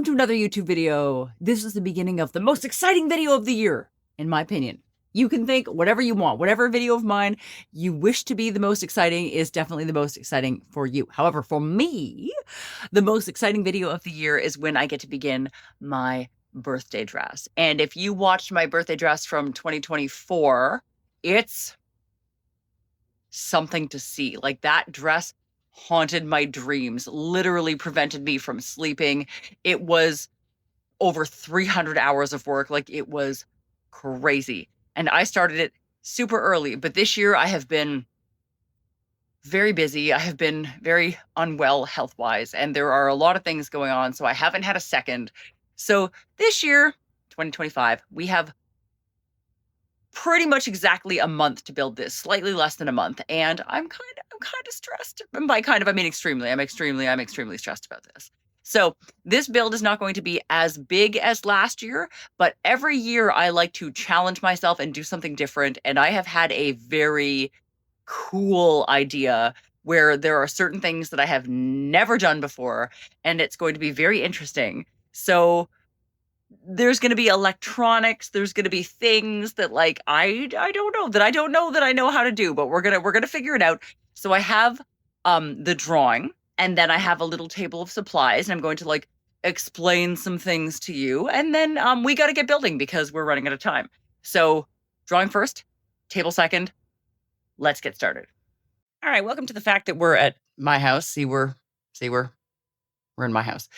welcome to another YouTube video. This is the beginning of the most exciting video of the year, in my opinion. You can think whatever you want. Whatever video of mine you wish to be the most exciting is definitely the most exciting for you. However, for me, the most exciting video of the year is when I get to begin my birthday dress. And if you watched my birthday dress from 2024, it's something to see. Like, that dress haunted my dreams, literally prevented me from sleeping. It was over 300 hours of work. Like, it was crazy. And I started it super early, but this year I have been very busy. I have been very unwell health-wise, and there are a lot of things going on, so I haven't had a second. So this year, 2025, we have pretty much exactly a month to build this, slightly less than a month, and I'm kind of stressed. And by kind of, I mean extremely. I'm extremely stressed about this. So this build is not going to be as big as last year, but every year I like to challenge myself and do something different, and I have had a very cool idea where there are certain things that I have never done before, and it's going to be very interesting. So there's going to be electronics, there's going to be things that, like, I don't know that I know how to do, but we're going to figure it out. So I have the drawing, and then I have a little table of supplies, and I'm going to, like, explain some things to you, and then we got to get building because we're running out of time. So drawing first, table second. Let's get started. All right, welcome to the fact that we're at my house. See, we're in my house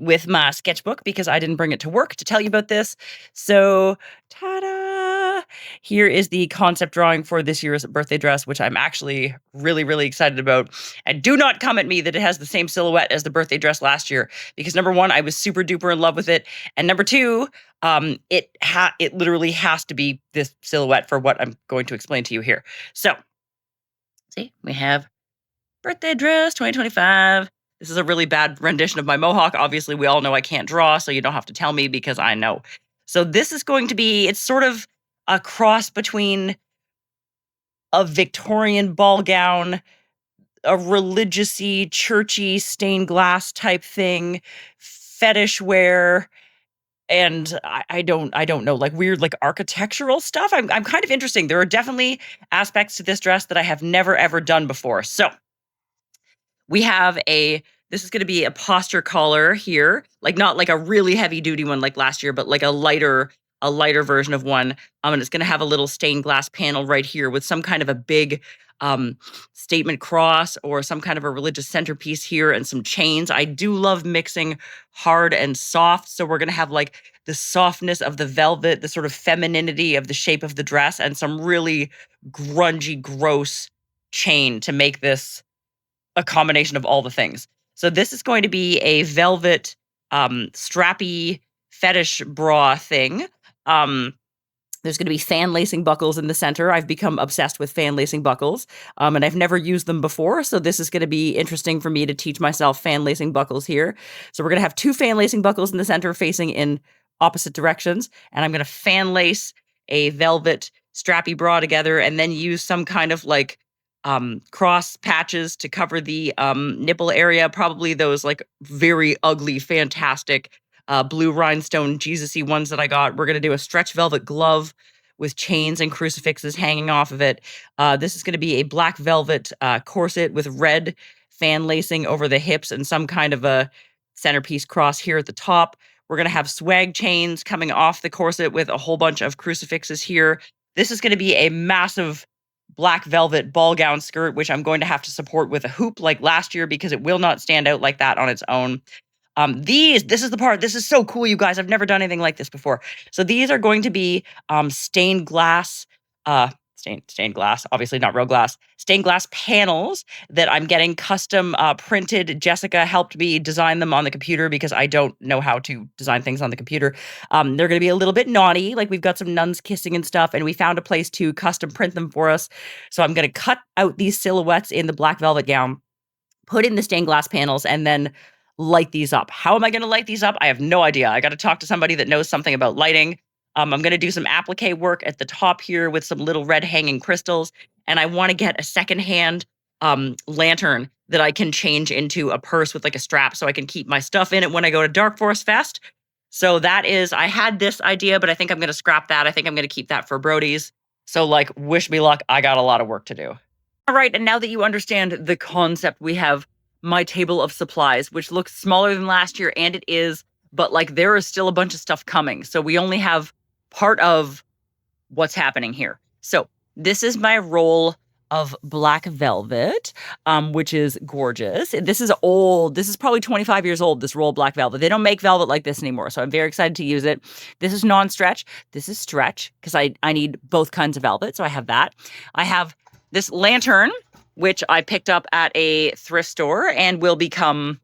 with my sketchbook because I didn't bring it to work to tell you about this. So, ta-da! Here is the concept drawing for this year's birthday dress, which I'm actually really, really excited about. And do not come at me that it has the same silhouette as the birthday dress last year, because number one, I was super duper in love with it, and number two, it literally has to be this silhouette for what I'm going to explain to you here. So, see, we have birthday dress 2025. This is a really bad rendition of my mohawk. Obviously, we all know I can't draw, so you don't have to tell me because I know. So this is going to be, it's sort of a cross between a Victorian ball gown, a religious-y, churchy, stained glass type thing, fetish wear, and I don't know, like weird, like architectural stuff. I'm kind of interesting. There are definitely aspects to this dress that I have never ever done before. So we have this is going to be a posture collar here, like not like a really heavy duty one like last year, but like a lighter version of one. And it's going to have a little stained glass panel right here with some kind of a big statement cross or some kind of a religious centerpiece here and some chains. I do love mixing hard and soft. So we're going to have like the softness of the velvet, the sort of femininity of the shape of the dress, and some really grungy, gross chain to make this a combination of all the things. So this is going to be a velvet strappy fetish bra thing. There's going to be fan lacing buckles in the center. I've become obsessed with fan lacing buckles, and I've never used them before, so this is going to be interesting for me to teach myself fan lacing buckles here. So we're going to have two fan lacing buckles in the center facing in opposite directions, and I'm going to fan lace a velvet strappy bra together and then use some kind of like cross patches to cover the nipple area, probably those like very ugly, fantastic blue rhinestone Jesus-y ones that I got. We're going to do a stretch velvet glove with chains and crucifixes hanging off of it. This is going to be a black velvet corset with red fan lacing over the hips and some kind of a centerpiece cross here at the top. We're going to have swag chains coming off the corset with a whole bunch of crucifixes here. This is going to be a massive black velvet ball gown skirt, which I'm going to have to support with a hoop like last year because it will not stand out like that on its own. This is the part, this is so cool, you guys. I've never done anything like this before. So these are going to be stained glass, stained glass, obviously not real glass, stained glass panels that I'm getting custom printed. Jessica helped me design them on the computer because I don't know how to design things on the computer. They're going to be a little bit naughty, like we've got some nuns kissing and stuff, and we found a place to custom print them for us. So I'm going to cut out these silhouettes in the black velvet gown, put in the stained glass panels, and then light these up. How am I going to light these up? I have no idea. I got to talk to somebody that knows something about lighting. I'm going to do some applique work at the top here with some little red hanging crystals. And I want to get a secondhand lantern that I can change into a purse with like a strap so I can keep my stuff in it when I go to Dark Forest Fest. So that is, I had this idea, but I think I'm going to scrap that. I think I'm going to keep that for Brody's. So like, wish me luck. I got a lot of work to do. All right, and now that you understand the concept, we have my table of supplies, which looks smaller than last year, and it is, but like there is still a bunch of stuff coming. So we only have part of what's happening here. So this is my roll of black velvet, which is gorgeous. This is old. This is probably 25 years old, this roll of black velvet. They don't make velvet like this anymore, so I'm very excited to use it. This is non-stretch. This is stretch because I need both kinds of velvet, so I have that. I have this lantern, which I picked up at a thrift store and will become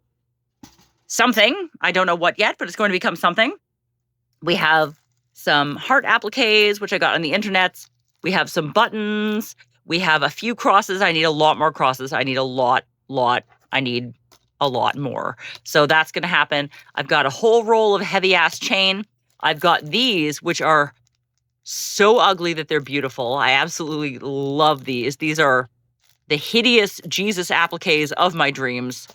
something. I don't know what yet, but it's going to become something. We have some heart appliques, which I got on the internet. We have some buttons. We have a few crosses. I need a lot more crosses. I need a lot. I need a lot more. So that's going to happen. I've got a whole roll of heavy ass chain. I've got these, which are so ugly that they're beautiful. I absolutely love these. These are the hideous Jesus appliques of my dreams.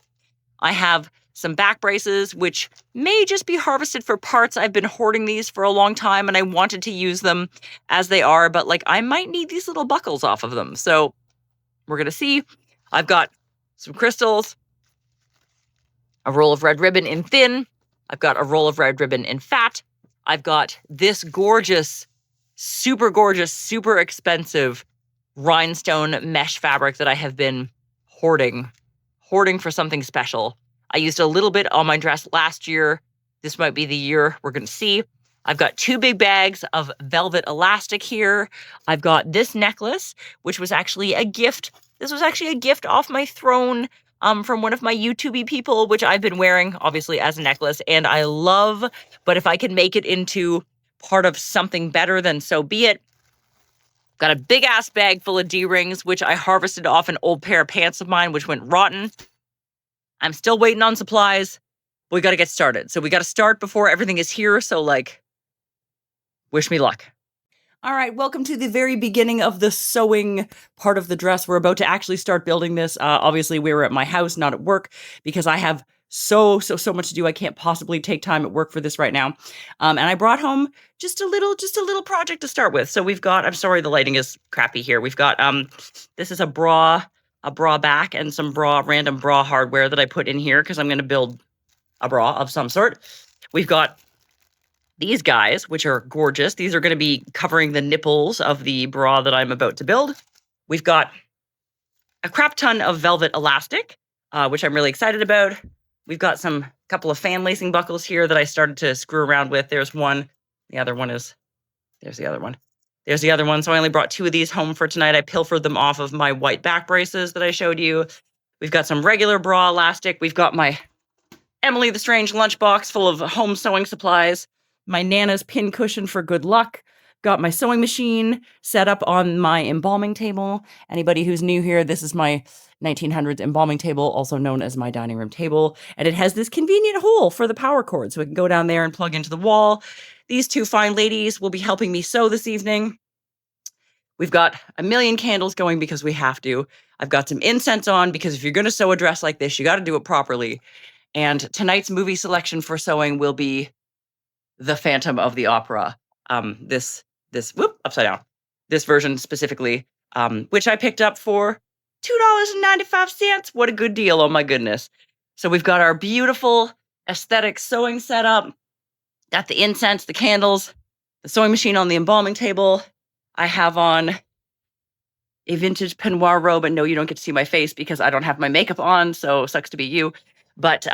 I have some back braces, which may just be harvested for parts. I've been hoarding these for a long time and I wanted to use them as they are, but like I might need these little buckles off of them. So we're going to see. I've got some crystals, a roll of red ribbon in thin. I've got a roll of red ribbon in fat. I've got this gorgeous, super expensive rhinestone mesh fabric that I have been hoarding for something special. I used a little bit on my dress last year. This might be the year. We're going to see. I've got 2 big bags of velvet elastic here. I've got this necklace, which was actually a gift. This was actually a gift off my throne from one of my YouTube people, which I've been wearing, obviously, as a necklace, and I love. But if I can make it into part of something better, then so be it. Got a big-ass bag full of D-rings, which I harvested off an old pair of pants of mine, which went rotten. I'm still waiting on supplies. But we got to get started. So we got to start before everything is here. So like, wish me luck. All right, welcome to the very beginning of the sewing part of the dress. We're about to actually start building this. Obviously, we were at my house, not at work, because I have so much to do. I can't possibly take time at work for this right now. And I brought home just a little project to start with. So we've got, I'm sorry, the lighting is crappy here. We've got, this is a bra back and some random bra hardware that I put in here because I'm going to build a bra of some sort. We've got these guys, which are gorgeous. These are going to be covering the nipples of the bra that I'm about to build. We've got a crap ton of velvet elastic, which I'm really excited about. We've got some couple of fan lacing buckles here that I started to screw around with. There's one. The other one is, there's the other one. There's the other one. So I only brought 2 of these home for tonight. I pilfered them off of my white back braces that I showed you. We've got some regular bra elastic. We've got my Emily the Strange lunchbox full of home sewing supplies. My Nana's pin cushion for good luck. Got my sewing machine set up on my embalming table. Anybody who's new here, this is my 1900s embalming table, also known as my dining room table. And it has this convenient hole for the power cord, so it can go down there and plug into the wall. These 2 fine ladies will be helping me sew this evening. We've got a million candles going because we have to. I've got some incense on because if you're going to sew a dress like this, you got to do it properly. And tonight's movie selection for sewing will be The Phantom of the Opera. Upside down. This version specifically, which I picked up for $2.95. What a good deal. Oh my goodness. So we've got our beautiful aesthetic sewing setup. Got the incense, the candles, the sewing machine on the embalming table. I have on a vintage peignoir robe, and no, you don't get to see my face because I don't have my makeup on, so sucks to be you. But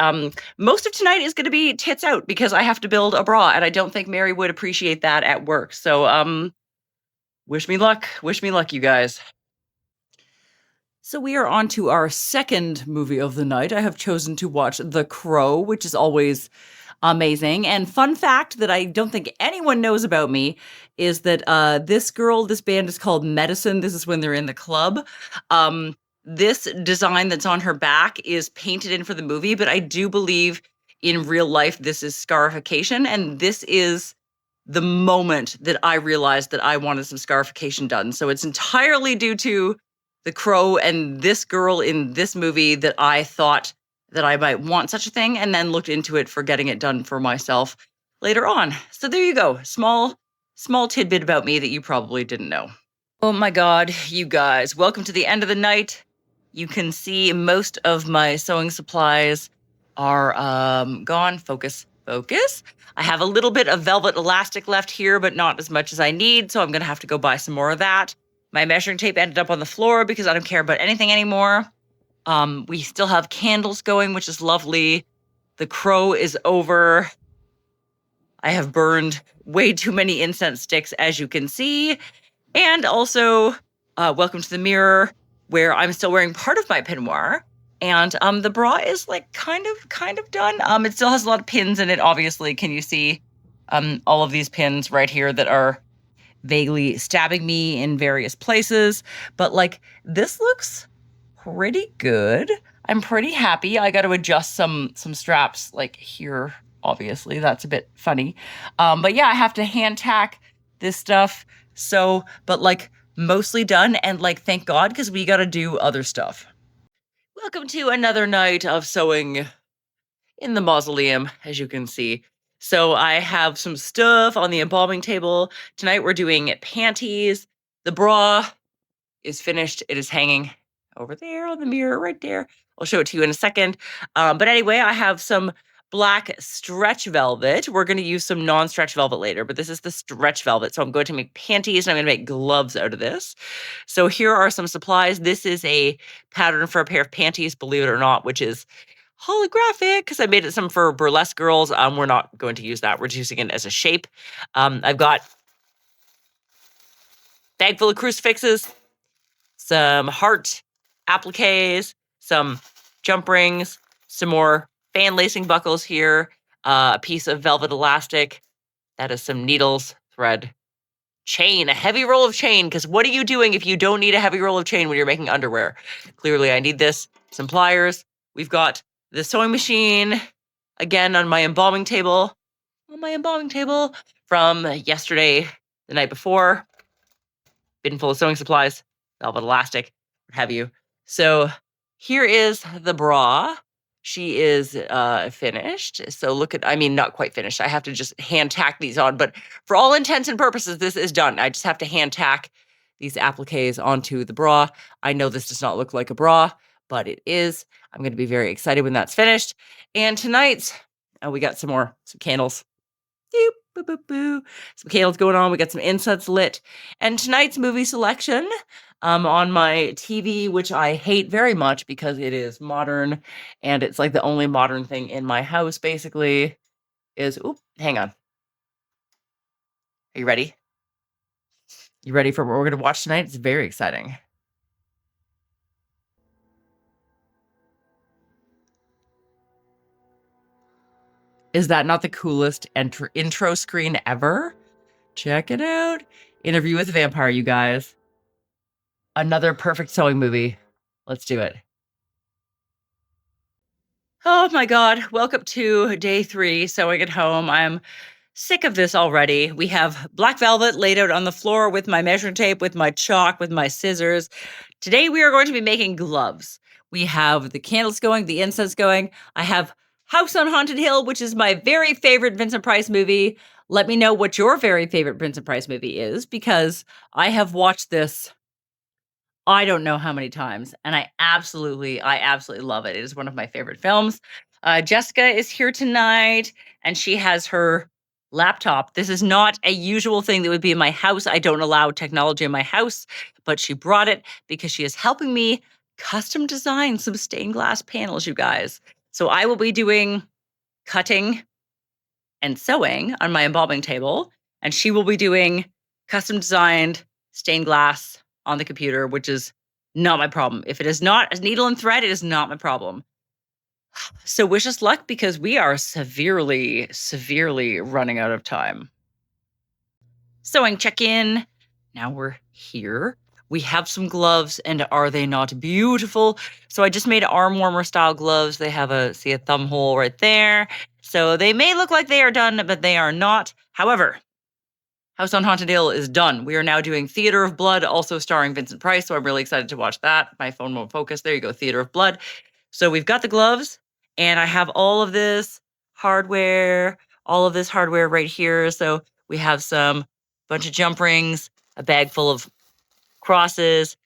most of tonight is going to be tits out because I have to build a bra, and I don't think Mary would appreciate that at work. So wish me luck, you guys. So we are on to our second movie of the night. I have chosen to watch The Crow, which is always amazing. And fun fact that I don't think anyone knows about me is that this band is called Medicine. This is when they're in the club. This design that's on her back is painted in for the movie, but I do believe in real life this is scarification. And this is the moment that I realized that I wanted some scarification done. So it's entirely due to the crow and this girl in this movie that I thought that I might want such a thing, and then looked into it for getting it done for myself later on. So there you go. Small tidbit about me that you probably didn't know. Oh my God, you guys, welcome to the end of the night. You can see most of my sewing supplies are gone. Focus. I have a little bit of velvet elastic left here, but not as much as I need, so I'm gonna have to go buy some more of that. My measuring tape ended up on the floor because I don't care about anything anymore. We still have candles going, which is lovely. The crow is over. I have burned way too many incense sticks, as you can see. And also, welcome to the mirror, where I'm still wearing part of my peignoir. And the bra is like kind of done. It still has a lot of pins in it, obviously. Can you see all of these pins right here that are vaguely stabbing me in various places? But like, this looks pretty good. I'm pretty happy. I got to adjust some straps like here, obviously. That's a bit funny. But yeah, I have to hand tack this stuff. So, but like mostly done, and like, thank God, because we got to do other stuff. Welcome to another night of sewing in the mausoleum, as you can see. So I have some stuff on the embalming table. Tonight we're doing panties. The bra is finished. It is hanging over there on the mirror right there. I'll show it to you in a second. But anyway, I have some black stretch velvet. We're going to use some non-stretch velvet later, but this is the stretch velvet. So I'm going to make panties and I'm going to make gloves out of this. So here are some supplies. This is a pattern for a pair of panties, believe it or not, which is holographic because I made it some for burlesque girls. We're not going to use that. We're just using it as a shape. I've got bag full of crucifixes, some heart appliques, some jump rings, some more fan lacing buckles here, a piece of velvet elastic. That is some needles, thread, chain, a heavy roll of chain, because what are you doing if you don't need a heavy roll of chain when you're making underwear? Clearly, I need this. Some pliers. We've got the sewing machine, again, on my embalming table. On my embalming table from yesterday, the night before. Bin full of sewing supplies, velvet elastic, what have you. So here is the bra. She is finished. So look at, I mean, not quite finished. I have to just hand tack these on, but for all intents and purposes, this is done. I just have to hand tack these appliques onto the bra. I know this does not look like a bra, but it is. I'm going to be very excited when that's finished. And tonight's, we got some candles. Doop, boo, boo, boo. Some candles going on. We got some incense lit. And tonight's movie selection on my TV, which I hate very much because it is modern and it's like the only modern thing in my house, basically, is, hang on. Are you ready? You ready for what we're going to watch tonight? It's very exciting. Is that not the coolest intro screen ever? Check it out. Interview with a Vampire, you guys. Another perfect sewing movie. Let's do it. Oh my God. Welcome to day 3, sewing at home. I'm sick of this already. We have black velvet laid out on the floor with my measuring tape, with my chalk, with my scissors. Today we are going to be making gloves. We have the candles going, the incense going. I have House on Haunted Hill, which is my very favorite Vincent Price movie. Let me know what your very favorite Vincent Price movie is, because I have watched this I don't know how many times, and I absolutely love it. It is one of my favorite films. Jessica is here tonight, and she has her laptop. This is not a usual thing that would be in my house. I don't allow technology in my house, but she brought it because she is helping me custom design some stained glass panels, you guys. So I will be doing cutting and sewing on my embalming table, and she will be doing custom designed stained glass on the computer, which is not my problem. If it is not a needle and thread, it is not my problem. So wish us luck, because we are severely running out of time. Sewing check-in. Now we're here. We have some gloves, and are they not beautiful? So I just made arm warmer style gloves. They have a thumb hole right there. So they may look like they are done, but they are not. However, House on Haunted Hill is done. We are now doing Theater of Blood, also starring Vincent Price, so I'm really excited to watch that. My phone won't focus. There you go, Theater of Blood. So we've got the gloves, and I have all of this hardware right here. So we have some bunch of jump rings, a bag full of crosses,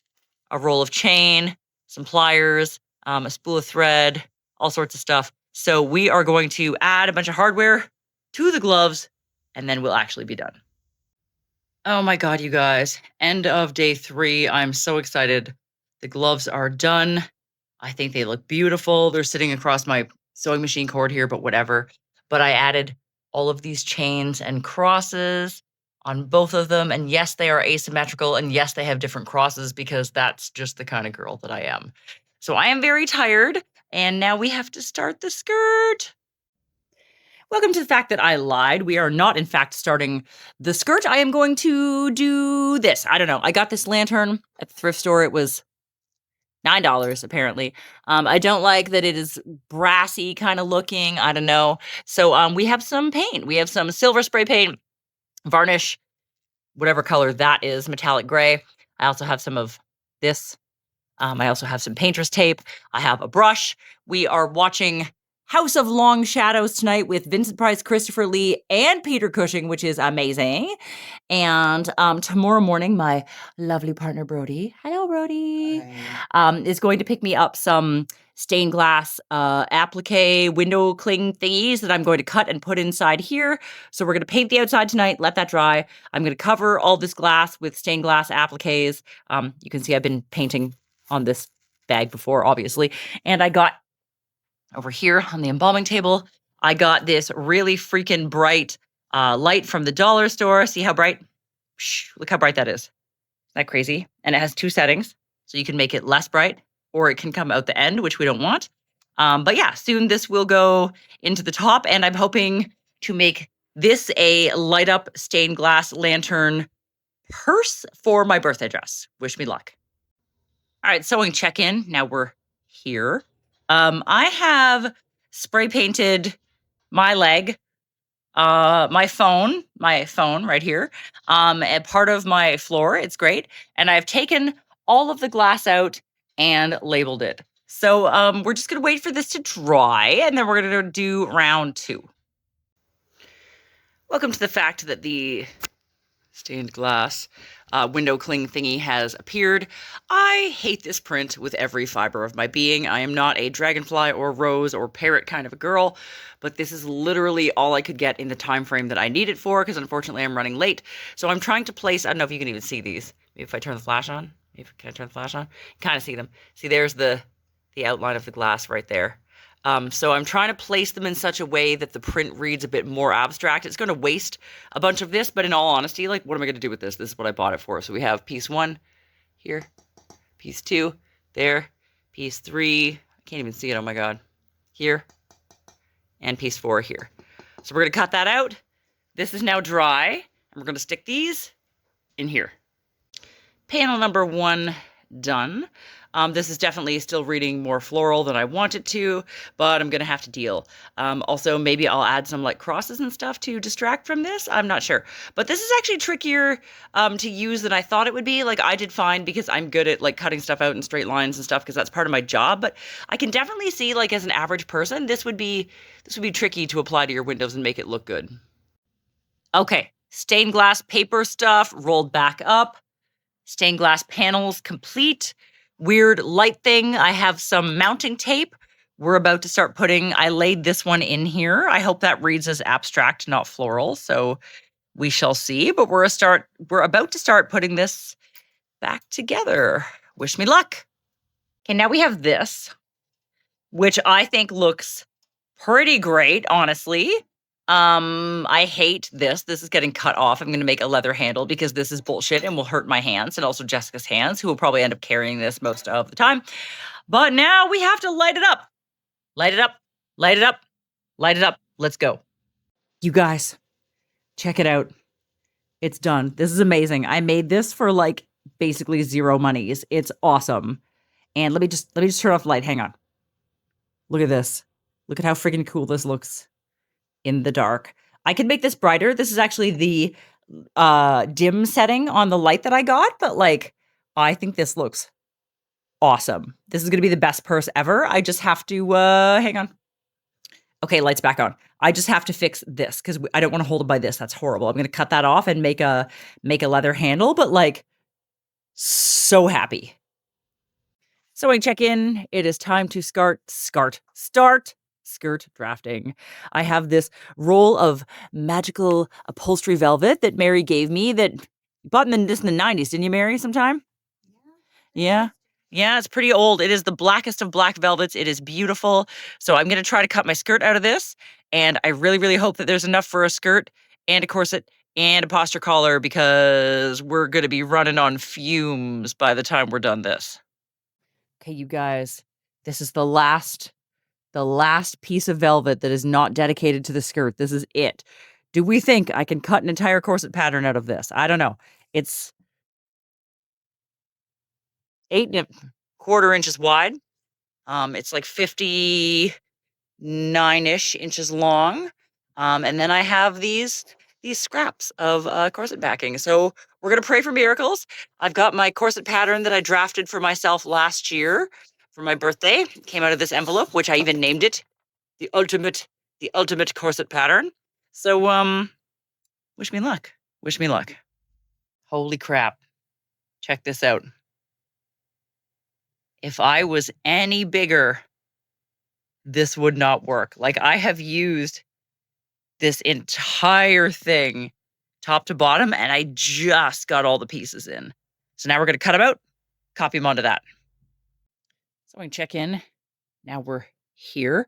a roll of chain, some pliers, a spool of thread, all sorts of stuff. So we are going to add a bunch of hardware to the gloves, and then we'll actually be done. Oh my God, you guys. End of day 3. I'm so excited. The gloves are done. I think they look beautiful. They're sitting across my sewing machine cord here, but whatever. But I added all of these chains and crosses on both of them. And yes, they are asymmetrical. And yes, they have different crosses because that's just the kind of girl that I am. So I am very tired. And now we have to start the skirt. Welcome to the fact that I lied. We are not, in fact, starting the skirt. I am going to do this. I don't know. I got this lantern at the thrift store. It was $9, apparently. I don't like that it is brassy kind of looking. I don't know. So we have some paint. We have some silver spray paint, varnish, whatever color that is, metallic gray. I also have some of this. I also have some painter's tape. I have a brush. We are watching House of Long Shadows tonight with Vincent Price, Christopher Lee, and Peter Cushing, which is amazing. And tomorrow morning, my lovely partner, Brody, hello, Brody, is going to pick me up some stained glass applique window cling thingies that I'm going to cut and put inside here. So we're going to paint the outside tonight, let that dry. I'm going to cover all this glass with stained glass appliques. You can see I've been painting on this bag before, obviously. And I got over here on the embalming table, I got this really freaking bright light from the dollar store. See how bright? Look how bright that is. Isn't that crazy? And it has 2 settings. So you can make it less bright or it can come out the end, which we don't want. But yeah, soon this will go into the top. And I'm hoping to make this a light up stained glass lantern purse for my birthday dress. Wish me luck. All right, sewing check-in. Now we're here. I have spray painted my leg, my phone right here, and part of my floor. It's great. And I've taken all of the glass out and labeled it. So we're just going to wait for this to dry, and then we're going to do round 2. Welcome to the fact that the stained glass window cling thingy has appeared. I hate this print with every fiber of my being. I am not a dragonfly or rose or parrot kind of a girl, but this is literally all I could get in the time frame that I need it for, because unfortunately I'm running late. So I'm trying to place, I don't know if you can even see these. Maybe if I turn the flash on. Can I turn the flash on? You kind of see them. See, there's the outline of the glass right there. So I'm trying to place them in such a way that the print reads a bit more abstract. It's going to waste a bunch of this, but in all honesty, like, what am I going to do with this? This is what I bought it for. So we have piece 1 here, piece 2 there, piece 3, I can't even see it, oh my God, here, and piece 4 here. So we're going to cut that out. This is now dry, and we're going to stick these in here. Panel number 1 done. This is definitely still reading more floral than I want it to, but I'm going to have to deal. Also, maybe I'll add some like crosses and stuff to distract from this. I'm not sure. But this is actually trickier to use than I thought it would be. Like, I did fine because I'm good at like cutting stuff out in straight lines and stuff because that's part of my job. But I can definitely see, like, as an average person, this would be tricky to apply to your windows and make it look good. Okay, stained glass paper stuff rolled back up. Stained glass panels complete. Weird light thing. I have some mounting tape. We're about to start I laid this one in here. I hope that reads as abstract, not floral. So we shall see. But we're about to start putting this back together. Wish me luck. Okay, now we have this, which I think looks pretty great, honestly. I hate this. This is getting cut off. I'm going to make a leather handle because this is bullshit and will hurt my hands and also Jessica's hands, who will probably end up carrying this most of the time. But now we have to light it up. Light it up. Light it up. Light it up. Let's go. You guys, check it out. It's done. This is amazing. I made this for like basically zero monies. It's awesome. And let me just turn off the light. Hang on. Look at this. Look at how freaking cool this looks in the dark. I can make this brighter. This is actually the dim setting on the light that I got, but like, I think this looks awesome. This is gonna be the best purse ever. I just have to, hang on. Okay, lights back on. I just have to fix this because I don't want to hold it by this. That's horrible. I'm gonna cut that off and make a leather handle, but like, so happy. Sewing check-in. It is time to start skirt drafting. I have this roll of magical upholstery velvet that Mary gave me that you bought in this in the 90s, didn't you, Mary, sometime? Yeah. Yeah, it's pretty old. It is the blackest of black velvets. It is beautiful. So I'm going to try to cut my skirt out of this. And I really, really hope that there's enough for a skirt and a corset and a posture collar because we're going to be running on fumes by the time we're done this. Okay, you guys, this is the last piece of velvet that is not dedicated to the skirt. This is it. Do we think I can cut an entire corset pattern out of this? I don't know. It's 8.25 inches wide. It's like 59-ish inches long. And then I have these scraps of corset backing. So we're gonna pray for miracles. I've got my corset pattern that I drafted for myself last year for my birthday. It came out of this envelope, which I even named it the ultimate corset pattern. So wish me luck. Wish me luck. Holy crap. Check this out. If I was any bigger, this would not work. Like, I have used this entire thing top to bottom and I just got all the pieces in. So now we're going to cut them out, copy them onto that. So I can check in. Now we're here.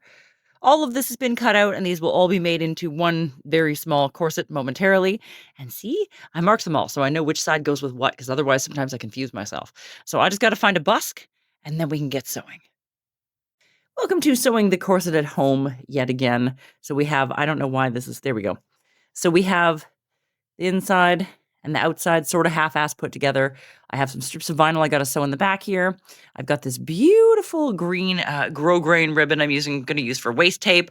All of this has been cut out and these will all be made into one very small corset momentarily. And see, I marked them all so I know which side goes with what because otherwise sometimes I confuse myself. So I just got to find a busk and then we can get sewing. Welcome to sewing the corset at home yet again. So we have, I don't know why this is, there we go. So we have the inside and the outside sort of half-ass put together. I have some strips of vinyl I got to sew in the back here. I've got this beautiful green grosgrain ribbon I'm going to use for waist tape.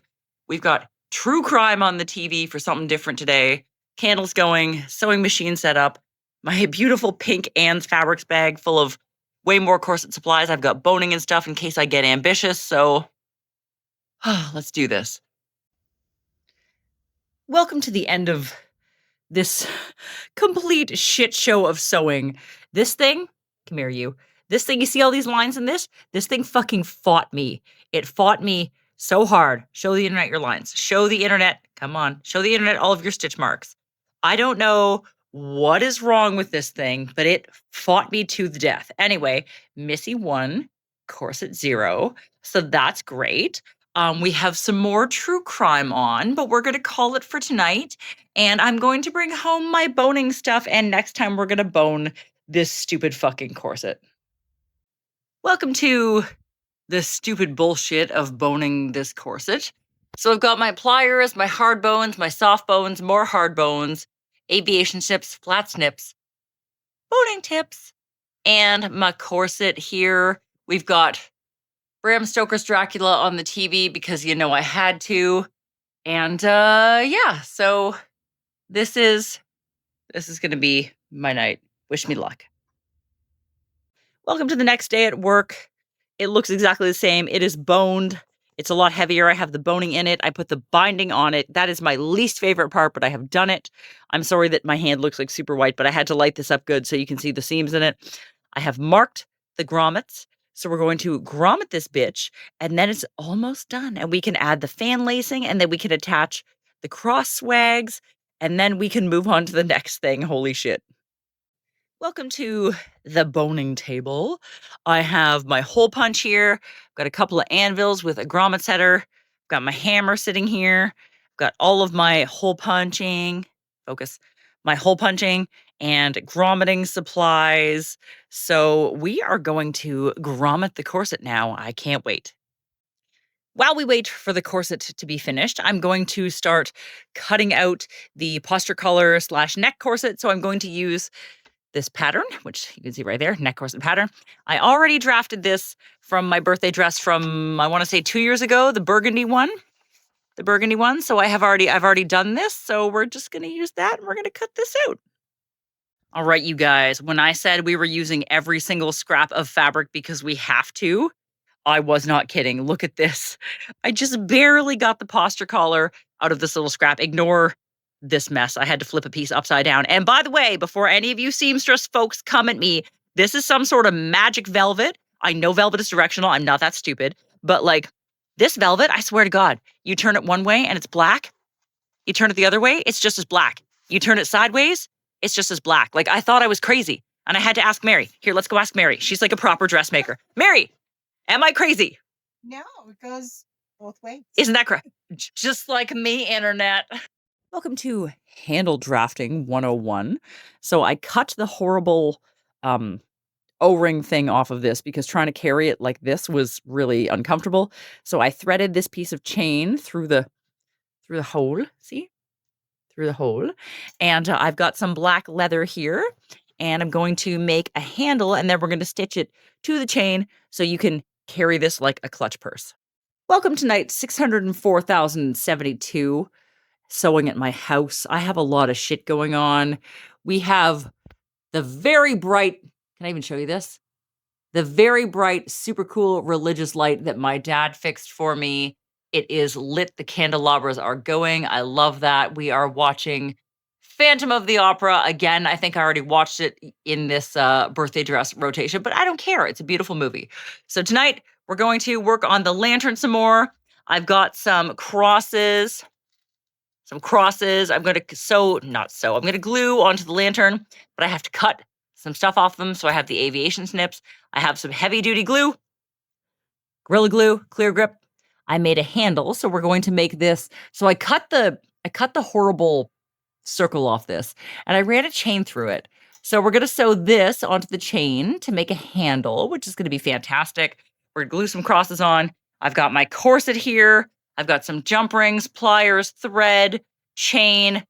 We've got true crime on the TV for something different today. Candles going, sewing machine set up. My beautiful pink Ann's Fabrics bag full of way more corset supplies. I've got boning and stuff in case I get ambitious, so let's do this. Welcome to the end of this complete shit show of sewing. This thing, come here, you. This thing, you see all these lines in this? This thing fucking fought me. It fought me so hard. Show the internet your lines. Show the internet, come on, show the internet all of your stitch marks. I don't know what is wrong with this thing, but it fought me to the death. Anyway, Missy won, corset 0, so that's great. We have some more true crime on, but we're going to call it for tonight. And I'm going to bring home my boning stuff, and next time we're going to bone this stupid fucking corset. Welcome to the stupid bullshit of boning this corset. So I've got my pliers, my hard bones, my soft bones, more hard bones, aviation snips, flat snips, boning tips, and my corset here. We've got Bram Stoker's Dracula on the TV because, you know, I had to. And yeah, so this is going to be my night. Wish me luck. Welcome to the next day at work. It looks exactly the same. It is boned. It's a lot heavier. I have the boning in it. I put the binding on it. That is my least favorite part, but I have done it. I'm sorry that my hand looks like super white, but I had to light this up good so you can see the seams in it. I have marked the grommets. So we're going to grommet this bitch, and then it's almost done. And we can add the fan lacing, and then we can attach the cross swags, and then we can move on to the next thing. Holy shit. Welcome to the boning table. I have my hole punch here. I've got a couple of anvils with a grommet setter. I've got my hammer sitting here. I've got all of my hole punching. Focus. My hole punching and grommeting supplies. So we are going to grommet the corset now. I can't wait. While we wait for the corset to be finished, I'm going to start cutting out the posture collar / neck corset. So I'm going to use this pattern, which you can see right there, neck corset pattern. I already drafted this from my birthday dress from, I want to say 2 years ago, the burgundy one. the burgundy one. So I've already done this. So we're just going to use that and we're going to cut this out. All right, you guys, when I said we were using every single scrap of fabric because we have to, I was not kidding. Look at this. I just barely got the posture collar out of this little scrap. Ignore this mess. I had to flip a piece upside down. And by the way, before any of you seamstress folks come at me, this is some sort of magic velvet. I know velvet is directional. I'm not that stupid. But like this velvet, I swear to God, you turn it one way and it's black. You turn it the other way, it's just as black. You turn it sideways, it's just as black. Like I thought I was crazy. And I had to ask Mary. Here, let's go ask Mary. She's like a proper dressmaker. Mary, am I crazy? No, it goes both ways. Isn't that correct? Just like me, internet. Welcome to Handle Drafting 101. So I cut the horrible O-ring thing off of this because trying to carry it like this was really uncomfortable. So I threaded this piece of chain through the hole. See? Through the hole. And I've got some black leather here. And I'm going to make a handle and then we're going to stitch it to the chain so you can carry this like a clutch purse. Welcome to night 604,072. Sewing at my house. I have a lot of shit going on. We have the very bright, can I even show you this? The very bright, super cool religious light that my dad fixed for me. It is lit. The candelabras are going. I love that. We are watching Phantom of the Opera again. I think I already watched it in this birthday dress rotation, but I don't care. It's a beautiful movie. So tonight we're going to work on the lantern some more. I've got some crosses. I'm going to glue onto the lantern, but I have to cut some stuff off them. So I have the aviation snips. I have some heavy duty glue, Gorilla Glue, clear grip. I made a handle. So we're going to make this. So I cut the horrible circle off this and I ran a chain through it. So we're going to sew this onto the chain to make a handle, which is going to be fantastic. We're going to glue some crosses on. I've got my corset here. I've got some jump rings, pliers, thread, chain,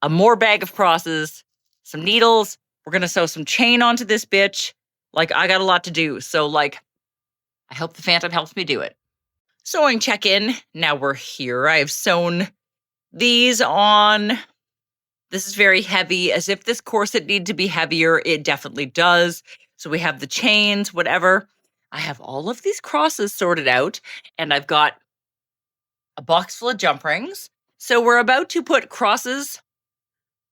a more bag of crosses, some needles. We're going to sew some chain onto this bitch. Like, I got a lot to do. So, like, I hope the Phantom helps me do it. Sewing check-in. Now we're here. I have sewn these on. This is very heavy. As if this corset needed to be heavier. It definitely does. So we have the chains, whatever. I have all of these crosses sorted out, and I've got a box full of jump rings. So we're about to put crosses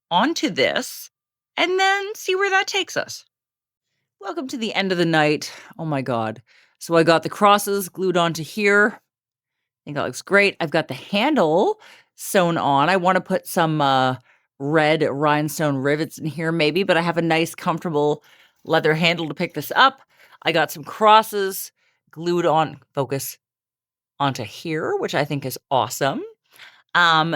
onto this and then see where that takes us. Welcome to the end of the night. Oh my God. So I got the crosses glued onto here. I think that looks great. I've got the handle sewn on. I want to put some red rhinestone rivets in here maybe, but I have a nice comfortable leather handle to pick this up. I got some crosses glued on, focus, onto here, which I think is awesome.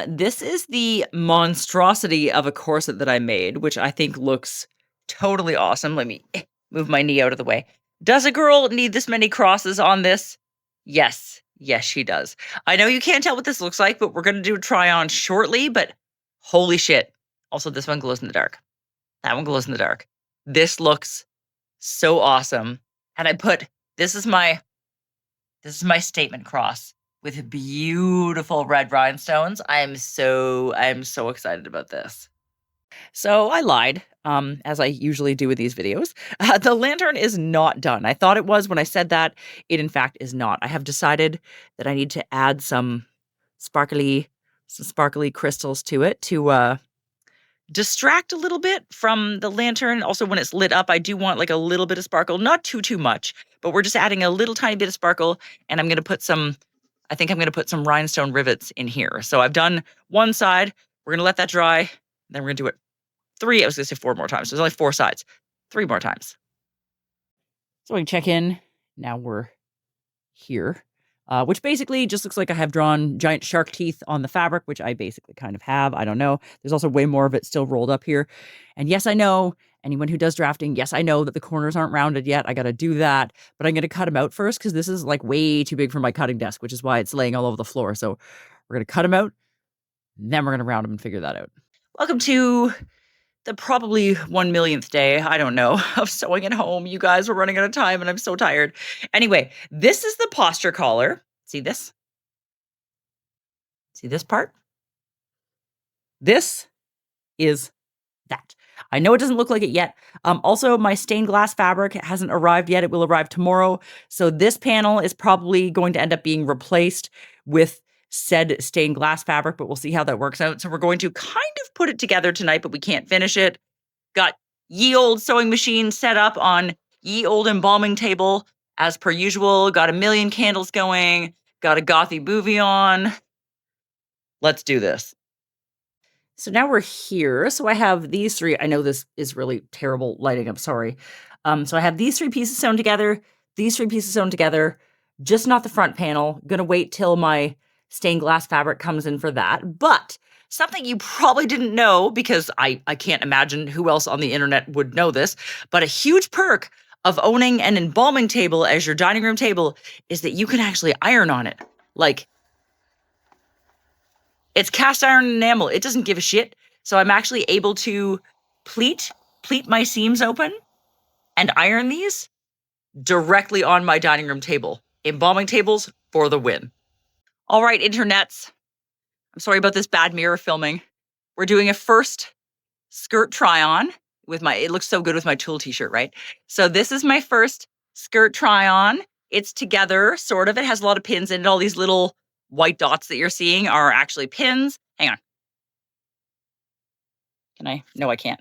This is the monstrosity of a corset that I made, which I think looks totally awesome. Let me move my knee out of the way. Does a girl need this many crosses on this? Yes. Yes, she does. I know you can't tell what this looks like, but we're going to do a try on shortly, but holy shit. Also, this one glows in the dark. That one glows in the dark. This looks so awesome. And I put, this is my statement cross with beautiful red rhinestones. I'm so excited about this. So I lied, as I usually do with these videos. The lantern is not done. I thought it was when I said that. It, in fact, is not. I have decided that I need to add some sparkly crystals to it to distract a little bit from the lantern. Also, when it's lit up, I do want like a little bit of sparkle, not too much, but we're just adding a little tiny bit of sparkle, and I'm going to put some rhinestone rivets in here. So I've done one side. We're going to let that dry. Then we're going to do it I was going to say 4 more times. There's only 4 sides. 3 more times. So we can check in. Now we're here, which basically just looks like I have drawn giant shark teeth on the fabric, which I basically kind of have. I don't know. There's also way more of it still rolled up here. And yes, I know, anyone who does drafting, yes, I know that the corners aren't rounded yet. I got to do that, but I'm going to cut them out first because this is like way too big for my cutting desk, which is why it's laying all over the floor. So we're going to cut them out. Then we're going to round them and figure that out. Welcome to the probably 1 millionth day, I don't know, of sewing at home. You guys, we're running out of time and I'm so tired. Anyway, this is the posture collar. See this? See this part? This is that. I know it doesn't look like it yet. Also, my stained glass fabric hasn't arrived yet. It will arrive tomorrow. So this panel is probably going to end up being replaced with said stained glass fabric, but we'll see how that works out. So we're going to kind of put it together tonight, but we can't finish it. Got ye old sewing machine set up on ye old embalming table as per usual. Got a million candles going. Got a gothy bougie on. Let's do this. So now we're here. So I have these three. I know this is really terrible lighting. I'm sorry. So I have these three pieces sewn together, these three pieces sewn together, just not the front panel. Gonna wait till my stained glass fabric comes in for that. But something you probably didn't know, because I can't imagine who else on the internet would know this, but a huge perk of owning an embalming table as your dining room table is that you can actually iron on it. Like, it's cast iron enamel. It doesn't give a shit. So I'm actually able to pleat my seams open and iron these directly on my dining room table. Embalming tables for the win. All right, internets. I'm sorry about this bad mirror filming. We're doing a first skirt try on with it looks so good with my tulle t-shirt, right? So this is my first skirt try on. It's together, sort of. It has a lot of pins in it. All these little white dots that you're seeing are actually pins. Hang on. Can I? No, I can't.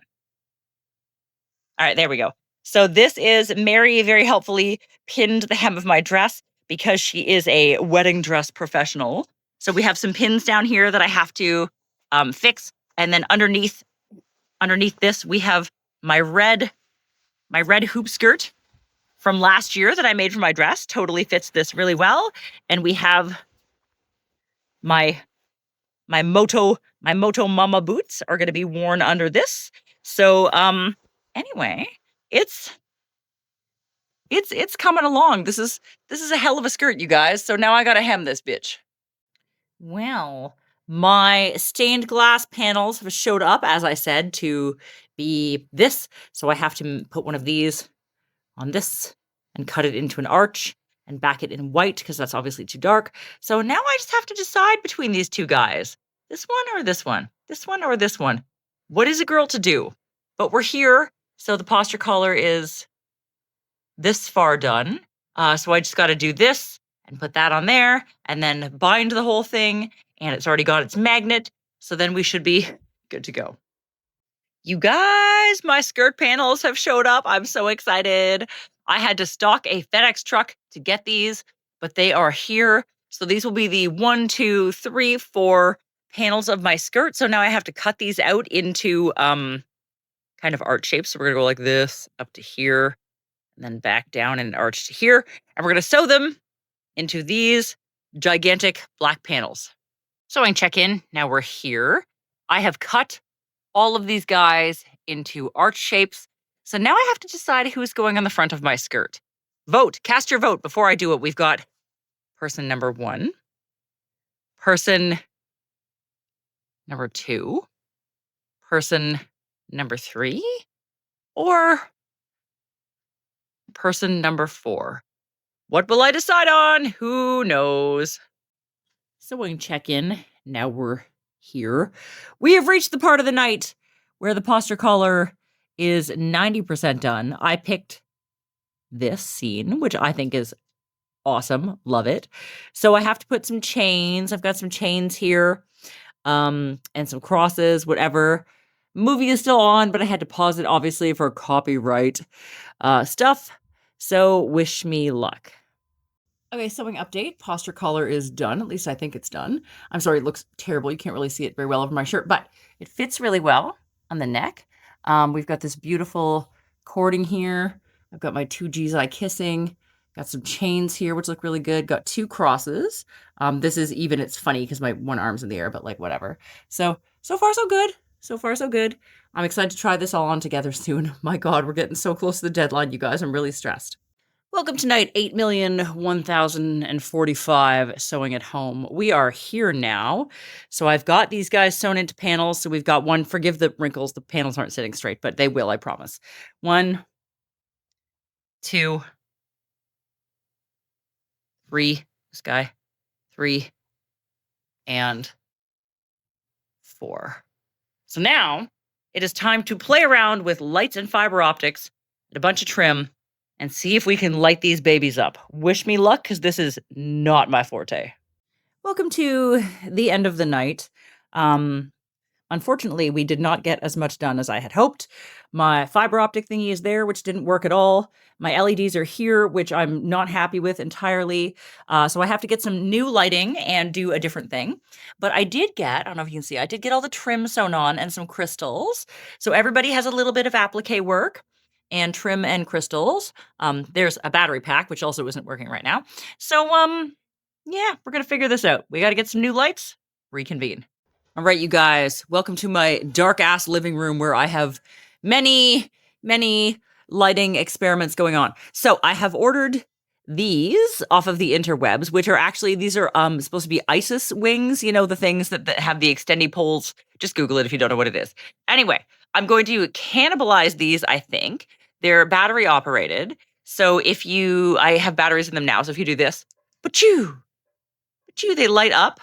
All right, there we go. So this is Mary very helpfully pinned the hem of my dress because she is a wedding dress professional. So we have some pins down here that I have to fix. And then underneath this, we have my red hoop skirt from last year that I made for my dress. Totally fits this really well. And we have my Moto Mama boots are going to be worn under this. So anyway, it's coming along. This is a hell of a skirt, you guys. So now I got to hem this bitch. Well, my stained glass panels have showed up, as I said, to be this. So I have to put one of these on this and cut it into an arch and back it in white because that's obviously too dark. So now I just have to decide between these two guys. This one or this one? This one or this one? What is a girl to do? But we're here, so the posture collar is this far done. So I just got to do this and put that on there and then bind the whole thing, and it's already got its magnet, so then we should be good to go. You guys, my skirt panels have showed up. I'm so excited. I had to stock a FedEx truck to get these, but they are here. So these will be the 1, 2, 3, 4 panels of my skirt. So now I have to cut these out into kind of arch shapes. So we're gonna go like this up to here and then back down and arch to here. And we're gonna sew them into these gigantic black panels. Sewing check-in, now we're here. I have cut all of these guys into arch shapes. So now I have to decide who's going on the front of my skirt. Vote, cast your vote before I do it. We've got person number 1, person number 2, person number 3, or person number 4. What will I decide on? Who knows? Sewing check-in, now we're here. We have reached the part of the night where the posture collar is 90% done. I picked this scene, which I think is awesome. Love it. So I have to put some chains. I've got some chains here, and some crosses, whatever. Movie is still on, but I had to pause it, obviously, for copyright stuff. So wish me luck. Okay, sewing update. Posture collar is done. At least I think it's done. I'm sorry, it looks terrible. You can't really see it very well over my shirt, but it fits really well on the neck. We've got this beautiful cording here. I've got my 2 G's I kissing. Got some chains here, which look really good. Got 2 crosses. This is even. It's funny because my one arm's in the air, but like whatever. So far so good. So far so good. I'm excited to try this all on together soon. My God, we're getting so close to the deadline, you guys. I'm really stressed. Welcome to night 8,001,045 sewing at home. We are here now. So I've got these guys sewn into panels. So we've got one, forgive the wrinkles, the panels aren't sitting straight, but they will, I promise. 1, 2, 3, this guy, 3, and 4. So now it is time to play around with lights and fiber optics and a bunch of trim and see if we can light these babies up. Wish me luck, because this is not my forte. Welcome to the end of the night. Unfortunately, we did not get as much done as I had hoped. My fiber optic thingy is there, which didn't work at all. My LEDs are here, which I'm not happy with entirely. So I have to get some new lighting and do a different thing. But I did get, I don't know if you can see, I did get all the trim sewn on and some crystals. So everybody has a little bit of applique work and trim and crystals. There's a battery pack, which also isn't working right now. So, yeah, we're going to figure this out. We got to get some new lights, reconvene. All right, you guys, welcome to my dark ass living room where I have many, many lighting experiments going on. So I have ordered these off of the interwebs, which are actually, these are supposed to be ISIS wings, you know, the things that have the extendy poles. Just Google it if you don't know what it is. Anyway, I'm going to cannibalize these, I think. They're battery operated. So I have batteries in them now. So if you do this, pachoo, they light up.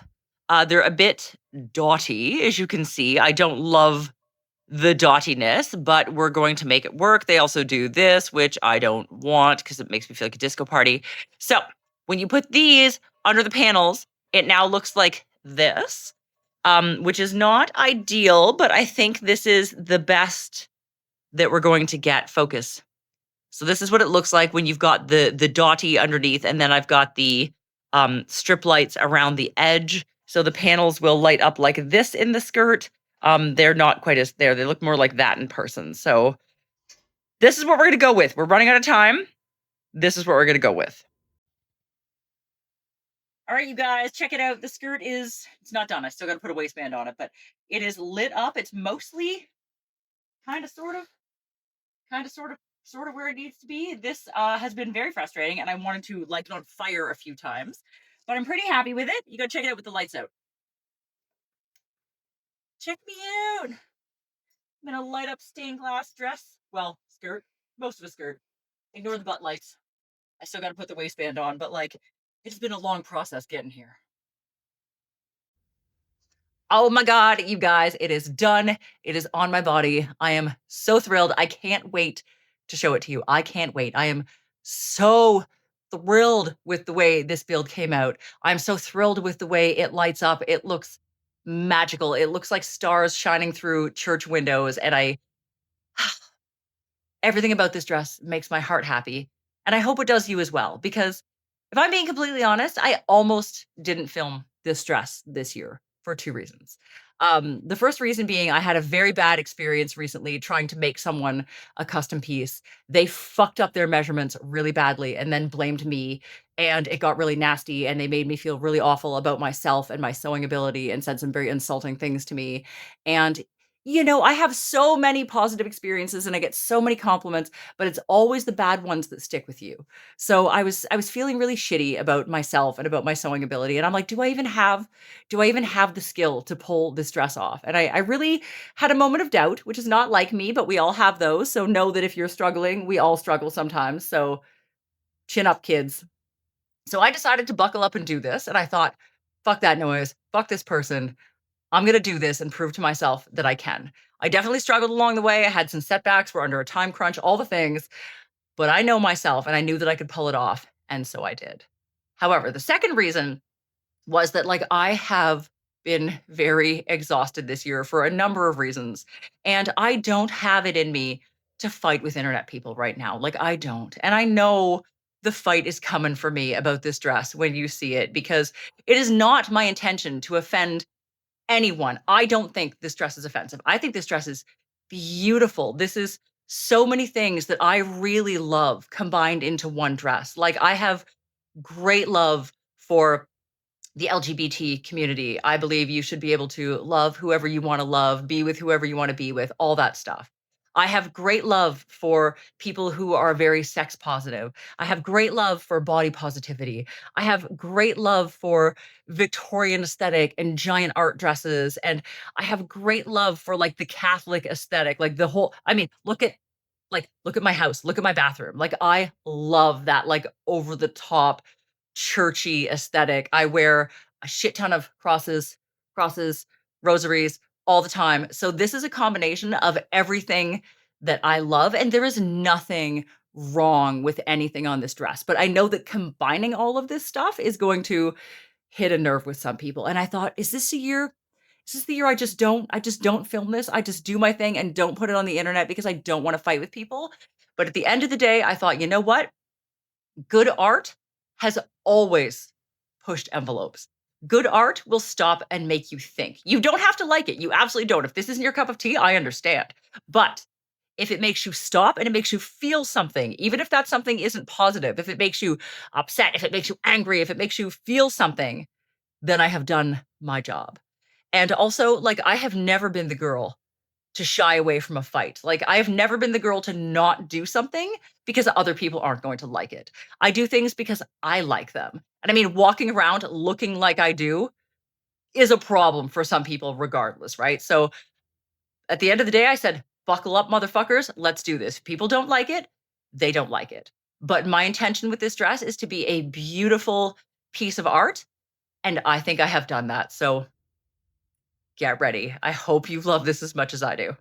They're a bit dotty, as you can see. I don't love the dottiness, but we're going to make it work. They also do this, which I don't want because it makes me feel like a disco party. So when you put these under the panels, it now looks like this, which is not ideal, but I think this is the best that we're going to get. Focus. So this is what it looks like when you've got the dotty underneath, and then I've got the strip lights around the edge. So the panels will light up like this in the skirt. They're not quite as there. They look more like that in person. So this is what we're going to go with. We're running out of time. This is what we're going to go with. All right, you guys, check it out. The skirt it's not done. I still got to put a waistband on it, but it is lit up. It's mostly kind of, sort of where it needs to be. This has been very frustrating, and I wanted to light it on fire a few times, but I'm pretty happy with it. You go check it out with the lights out. Check me out. I'm in a light up stained glass dress. Well, skirt. Most of a skirt. Ignore the butt lights. I still got to put the waistband on, but it's been a long process getting here. Oh my God, you guys, it is done. It is on my body. I am so thrilled. I can't wait to show it to you. I can't wait. I am so thrilled with the way this build came out. I'm so thrilled with the way it lights up. It looks magical. It looks like stars shining through church windows. And everything about this dress makes my heart happy. And I hope it does you as well, because if I'm being completely honest, I almost didn't film this dress this year for 2 reasons. The first reason being I had a very bad experience recently trying to make someone a custom piece. They fucked up their measurements really badly and then blamed me, and it got really nasty, and they made me feel really awful about myself and my sewing ability and said some very insulting things to me. And I have so many positive experiences and I get so many compliments, but it's always the bad ones that stick with you. So I was feeling really shitty about myself and about my sewing ability. And I'm like, do I even have the skill to pull this dress off? And I really had a moment of doubt, which is not like me, but we all have those. So know that if you're struggling, we all struggle sometimes. So chin up, kids. So I decided to buckle up and do this. And I thought, fuck that noise. Fuck this person. I'm going to do this and prove to myself that I can. I definitely struggled along the way. I had some setbacks. We're under a time crunch, all the things, but I know myself and I knew that I could pull it off. And so I did. However, the second reason was that I have been very exhausted this year for a number of reasons. And I don't have it in me to fight with internet people right now. I don't. And I know the fight is coming for me about this dress when you see it, because it is not my intention to offend anyone. I don't think this dress is offensive. I think this dress is beautiful. This is so many things that I really love combined into one dress. I have great love for the LGBT community. I believe you should be able to love whoever you want to love, be with whoever you want to be with, all that stuff. I have great love for people who are very sex positive. I have great love for body positivity. I have great love for Victorian aesthetic and giant art dresses. And I have great love for the Catholic aesthetic, the whole, I mean, look at my house, look at my bathroom. I love that, over the top churchy aesthetic. I wear a shit ton of crosses, rosaries, all the time. So this is a combination of everything that I love, and there is nothing wrong with anything on this dress, but I know that combining all of this stuff is going to hit a nerve with some people, and I thought, is this the year I just don't film this? I just do my thing and don't put it on the internet because I don't wanna fight with people? But at the end of the day, I thought, "You know what? Good art has always pushed envelopes. Good art will stop and make you think. You don't have to like it. You absolutely don't. If this isn't your cup of tea, I understand. But if it makes you stop and it makes you feel something, even if that something isn't positive, if it makes you upset, if it makes you angry, if it makes you feel something, then I have done my job. And also, like, I have never been the girl to shy away from a fight. Like, I have never been the girl to not do something because other people aren't going to like it. I do things because I like them. And I mean, walking around looking like I do is a problem for some people regardless, right? So at the end of the day, I said, buckle up, motherfuckers. Let's do this. If people don't like it, they don't like it. But my intention with this dress is to be a beautiful piece of art. And I think I have done that. So get ready. I hope you love this as much as I do.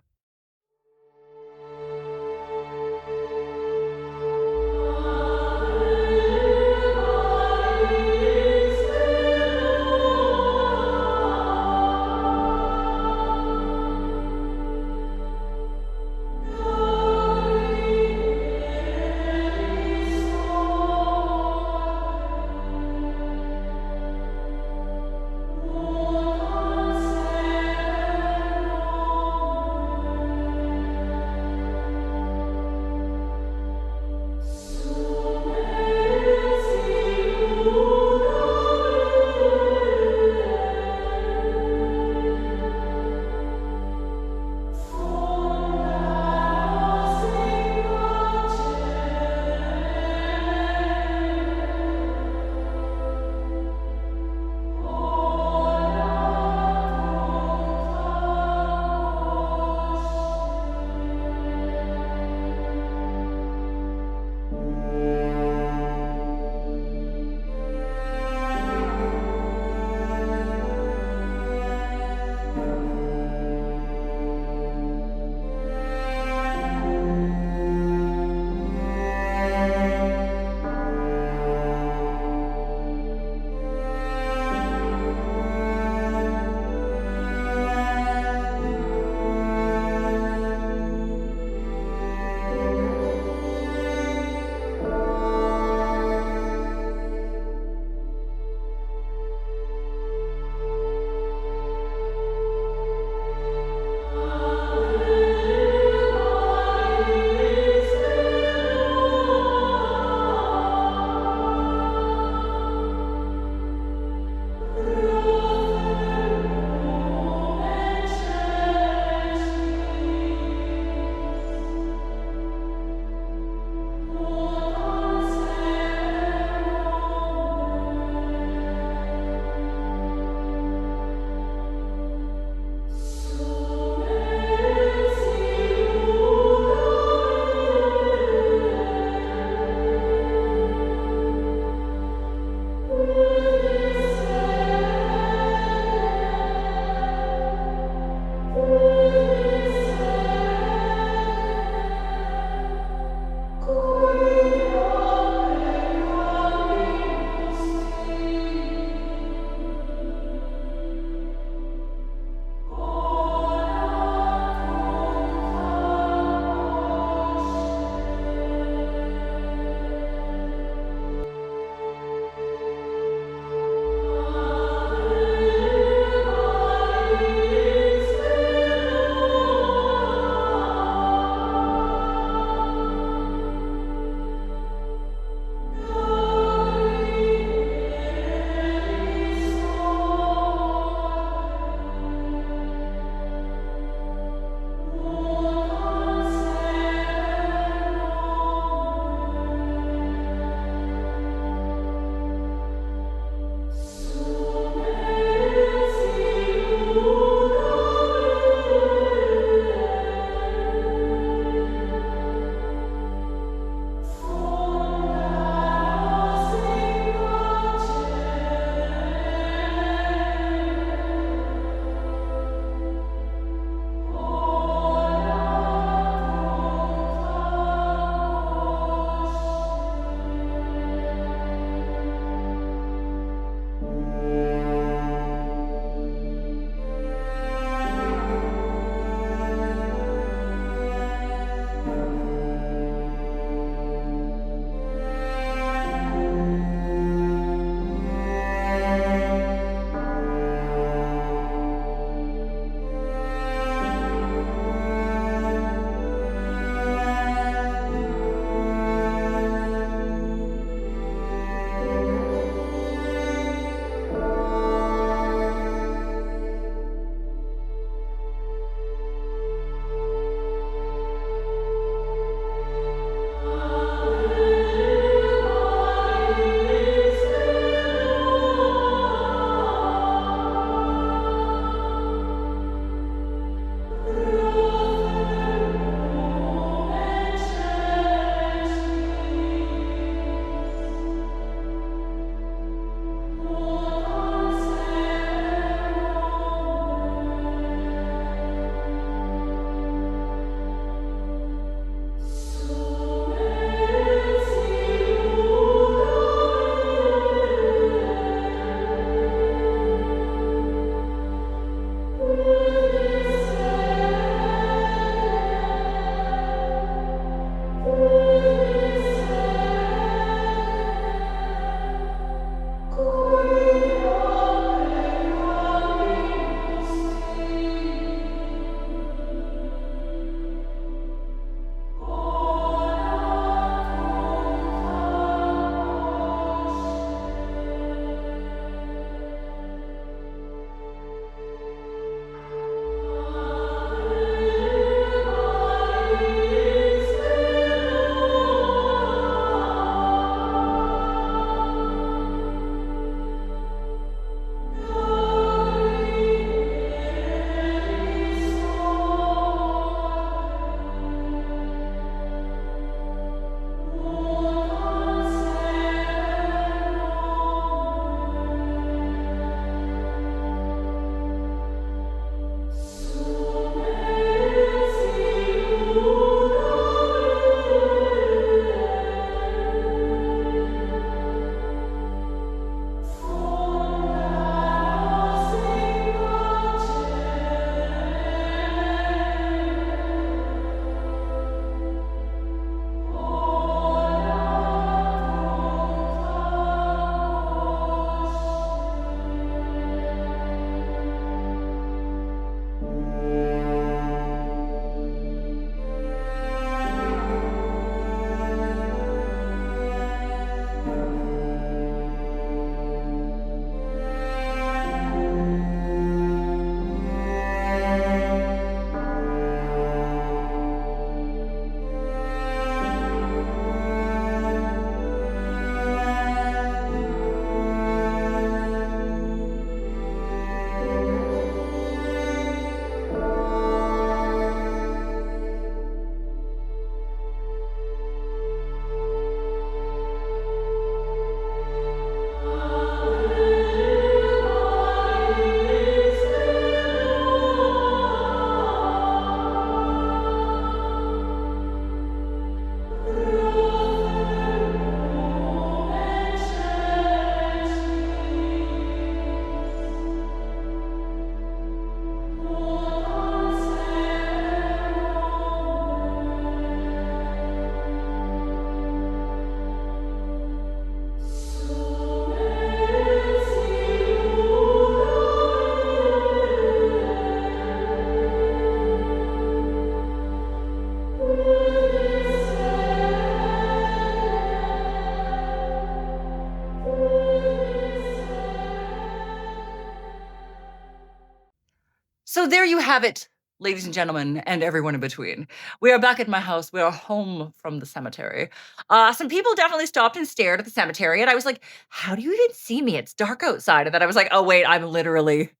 So there you have it, ladies and gentlemen, and everyone in between. We are back at my house. We are home from the cemetery. Some people definitely stopped and stared at the cemetery, and I was like, "How do you even see me? It's dark outside." And then I was like, "Oh wait, I'm literally,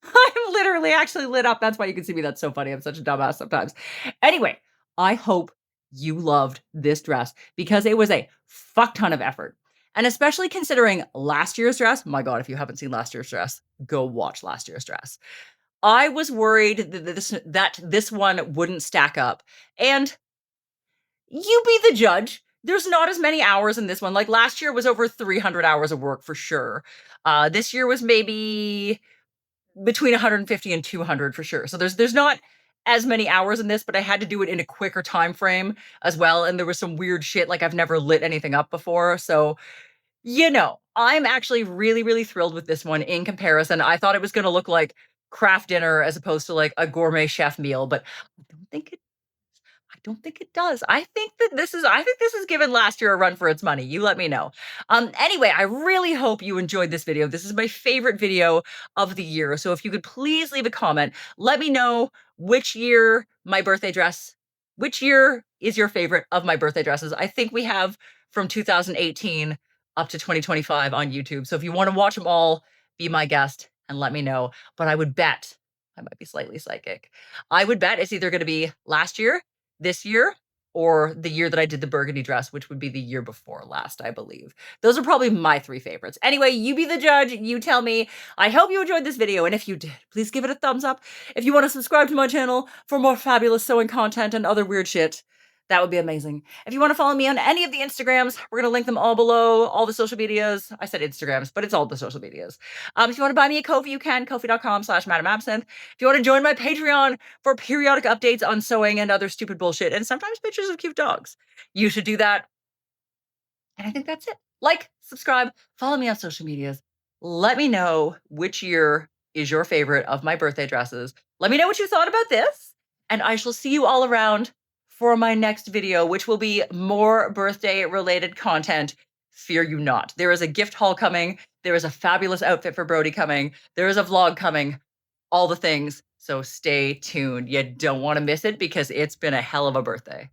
I'm literally actually lit up. That's why you can see me. That's so funny. I'm such a dumbass sometimes." Anyway, I hope you loved this dress because it was a fuck ton of effort. And especially considering last year's dress, my God, if you haven't seen last year's dress, go watch last year's dress. I was worried that this one wouldn't stack up, and you be the judge. There's not as many hours in this one. Like last year was over 300 hours of work for sure. This year was maybe between 150 and 200 for sure. So there's not as many hours in this, but I had to do it in a quicker time frame as well. And there was some weird shit like I've never lit anything up before. So I'm actually really, really thrilled with this one in comparison. I thought it was going to look like craft dinner as opposed to like a gourmet chef meal, but I don't think it I don't think it does. I think this is giving last year a run for its money. You let me know. Anyway, I really hope you enjoyed this video. This is my favorite video of the year. So if you could please leave a comment, let me know which year is your favorite of my birthday dresses. I think we have from 2018 up to 2025 on YouTube. So if you want to watch them all, be my guest and let me know. But I would bet I might be slightly psychic. I would bet it's either going to be last year, this year, or the year that I did the burgundy dress, which would be the year before last, I believe. Those are probably my three favorites. Anyway, you be the judge. You tell me. I hope you enjoyed this video, and if you did, please give it a thumbs up. If you want to subscribe to my channel for more fabulous sewing content and other weird shit, that would be amazing. If you want to follow me on any of the Instagrams, we're going to link them all below, all the social medias. I said Instagrams, but it's all the social medias. If you want to buy me a Ko-fi, you can, kofi.com/MadamAbsinthe. If you want to join my Patreon for periodic updates on sewing and other stupid bullshit, and sometimes pictures of cute dogs, you should do that. And I think that's it. Like, subscribe, follow me on social medias. Let me know which year is your favorite of my birthday dresses. Let me know what you thought about this, and I shall see you all around for my next video, which will be more birthday related content. Fear you not. There is a gift haul coming. There is a fabulous outfit for Brody coming. There is a vlog coming. All the things. So stay tuned. You don't want to miss it because it's been a hell of a birthday.